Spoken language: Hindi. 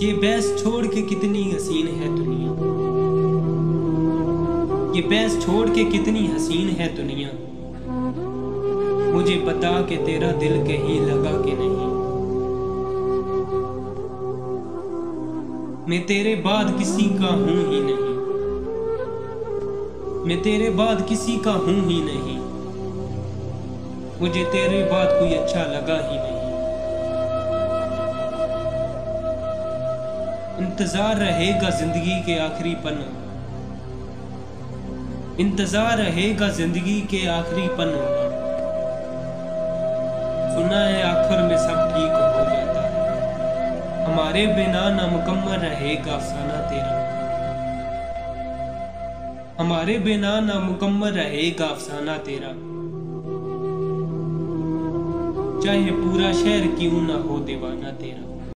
ये बहस छोड़ के कितनी हसीन है दुनिया, ये बहस छोड़ के कितनी हसीन है दुनिया। मुझे बता के तेरा दिल कहीं लगा कि नहीं। मैं तेरे बाद किसी का हूं ही नहीं, मैं तेरे बाद किसी का हूं ही नहीं। मुझे तेरे बाद कोई अच्छा लगा ही नहीं। इंतजार रहेगा जिंदगी के आखिरी पन्नों, इंतजार रहेगा जिंदगी के आखिरी पन्नों का। सुना है आखिर में सब ठीक हो जाता है, हमारे बिना नामुकम्मल रहेगा अफसाना तेरा। हमारे बिना नामुकम्मल रहेगा अफसाना तेरा। चाहे पूरा शहर क्यों ना हो दीवाना तेरा।